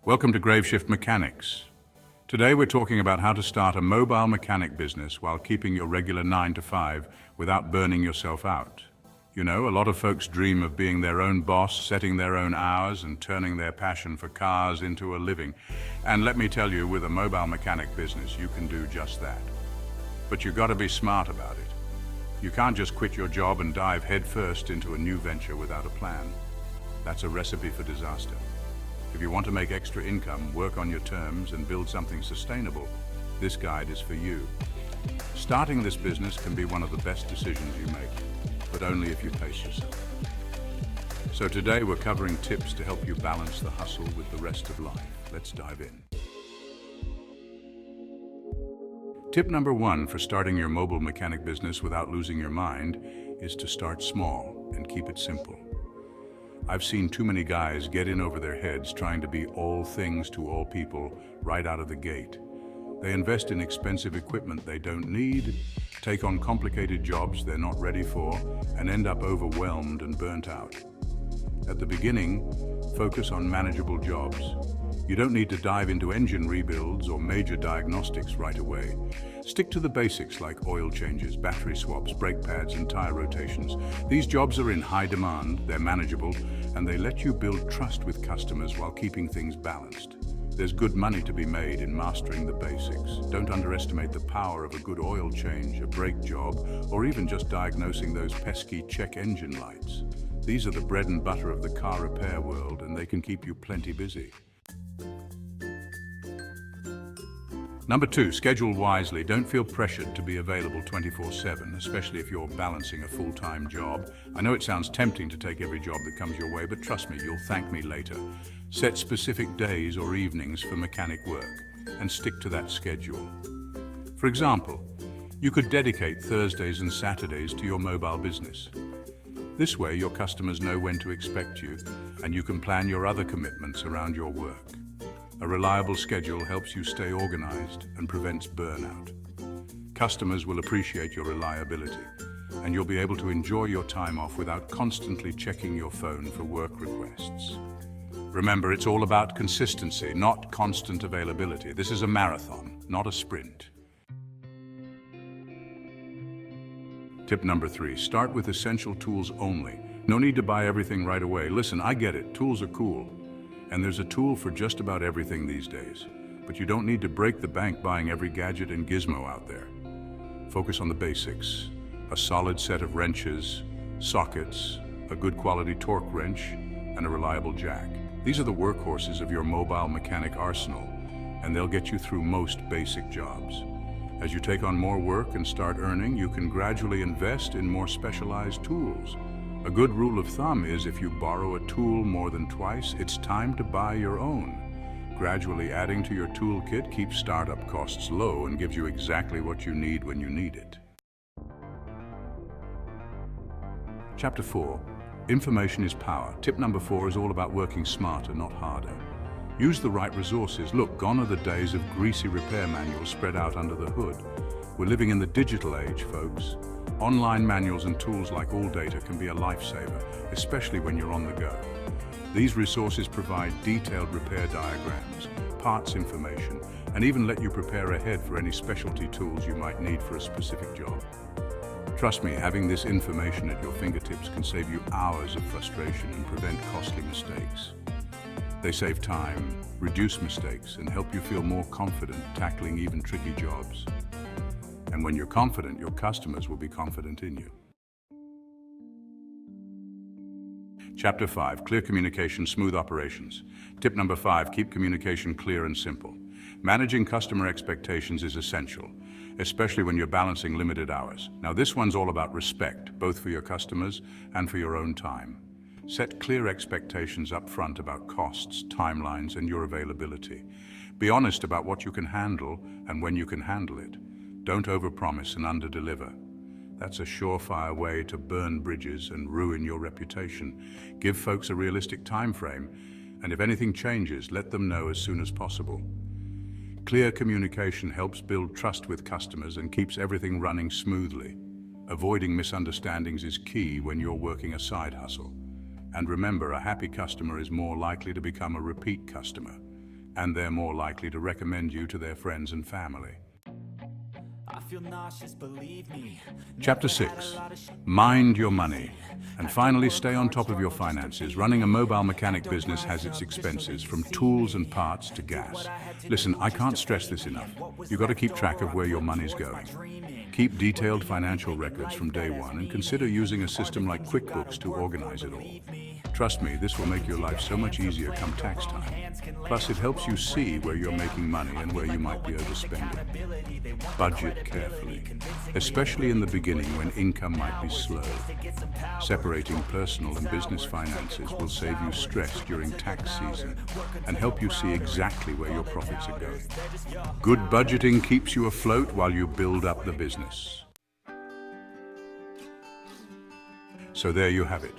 Welcome to Graveshift Mechanics. Today we're talking about how to start a mobile mechanic business while keeping your regular 9 to 5 without burning yourself out. You know, a lot of folks dream of being their own boss, setting their own hours and turning their passion for cars into a living. And let me tell you, with a mobile mechanic business, you can do just that. But you've got to be smart about it. You can't just quit your job and dive headfirst into a new venture without a plan. That's a recipe for disaster. If you want to make extra income, work on your terms, and build something sustainable, this guide is for you. Starting this business can be one of the best decisions you make, but only if you pace yourself. So today we're covering tips to help you balance the hustle with the rest of life. Let's dive in. Tip number 1 for starting your mobile mechanic business without losing your mind is to start small and keep it simple. I've seen too many guys get in over their heads trying to be all things to all people right out of the gate. They invest in expensive equipment they don't need, take on complicated jobs they're not ready for, and end up overwhelmed and burnt out. At the beginning, focus on manageable jobs. You don't need to dive into engine rebuilds or major diagnostics right away. Stick to the basics like oil changes, battery swaps, brake pads, and tire rotations. These jobs are in high demand, they're manageable, and they let you build trust with customers while keeping things balanced. There's good money to be made in mastering the basics. Don't underestimate the power of a good oil change, a brake job, or even just diagnosing those pesky check engine lights. These are the bread and butter of the car repair world, and they can keep you plenty busy. Number 2, schedule wisely. Don't feel pressured to be available 24/7, especially if you're balancing a full-time job. I know it sounds tempting to take every job that comes your way, but trust me, you'll thank me later. Set specific days or evenings for mechanic work and stick to that schedule. For example, you could dedicate Thursdays and Saturdays to your mobile business. This way, your customers know when to expect you, and you can plan your other commitments around your work. A reliable schedule helps you stay organized and prevents burnout. Customers will appreciate your reliability, and you'll be able to enjoy your time off without constantly checking your phone for work requests. Remember, it's all about consistency, not constant availability. This is a marathon, not a sprint. Tip number 3, start with essential tools only. No need to buy everything right away. Listen, I get it, tools are cool. And there's a tool for just about everything these days. But you don't need to break the bank buying every gadget and gizmo out there. Focus on the basics. A solid set of wrenches, sockets, a good quality torque wrench, and a reliable jack. These are the workhorses of your mobile mechanic arsenal, and they'll get you through most basic jobs. As you take on more work and start earning, you can gradually invest in more specialized tools. A good rule of thumb is if you borrow a tool more than twice, it's time to buy your own. Gradually adding to your toolkit keeps startup costs low and gives you exactly what you need when you need it. Chapter 4, Information is Power. Tip number 4 is all about working smarter, not harder. Use the right resources. Look, gone are the days of greasy repair manuals spread out under the hood. We're living in the digital age, folks. Online manuals and tools like AllData can be a lifesaver, especially when you're on the go. These resources provide detailed repair diagrams, parts information, and even let you prepare ahead for any specialty tools you might need for a specific job. Trust me, having this information at your fingertips can save you hours of frustration and prevent costly mistakes. They save time, reduce mistakes, and help you feel more confident tackling even tricky jobs. And when you're confident, your customers will be confident in you. Chapter 5, Clear Communication, Smooth Operations. Tip number 5, keep communication clear and simple. Managing customer expectations is essential, especially when you're balancing limited hours. Now this one's all about respect, both for your customers and for your own time. Set clear expectations up front about costs, timelines, and your availability. Be honest about what you can handle and when you can handle it. Don't overpromise and underdeliver. That's a surefire way to burn bridges and ruin your reputation. Give folks a realistic time frame, and if anything changes, let them know as soon as possible. Clear communication helps build trust with customers and keeps everything running smoothly. Avoiding misunderstandings is key when you're working a side hustle. And remember, a happy customer is more likely to become a repeat customer. and they're more likely to recommend you to their friends and family. I feel nauseous, believe me. Chapter 6. Mind your money. And finally, stay on top of your finances. Running a mobile mechanic business has its expenses, from tools and parts to gas. Listen, I can't stress this enough. You've got to keep track of where your money's going. Keep detailed financial records from day one and consider using a system like QuickBooks to organize it all. Trust me, this will make your life so much easier come tax time. Plus, it helps you see where you're making money and where you might be overspending. Budget carefully, especially in the beginning when income might be slow. Separating personal and business finances will save you stress during tax season and help you see exactly where your profits are going. Good budgeting keeps you afloat while you build up the business. So there you have it.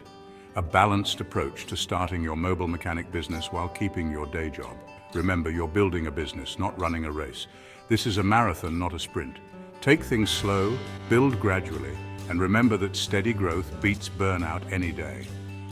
A balanced approach to starting your mobile mechanic business while keeping your day job. Remember, you're building a business, not running a race. This is a marathon, not a sprint. Take things slow, build gradually, and remember that steady growth beats burnout any day.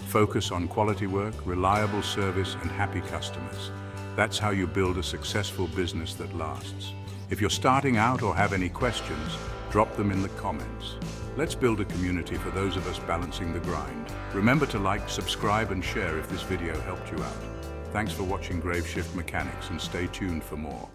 Focus on quality work, reliable service, and happy customers. That's how you build a successful business that lasts. If you're starting out or have any questions, drop them in the comments. Let's build a community for those of us balancing the grind. Remember to like, subscribe, and share if this video helped you out. Thanks for watching Graveshift Mechanics, and stay tuned for more.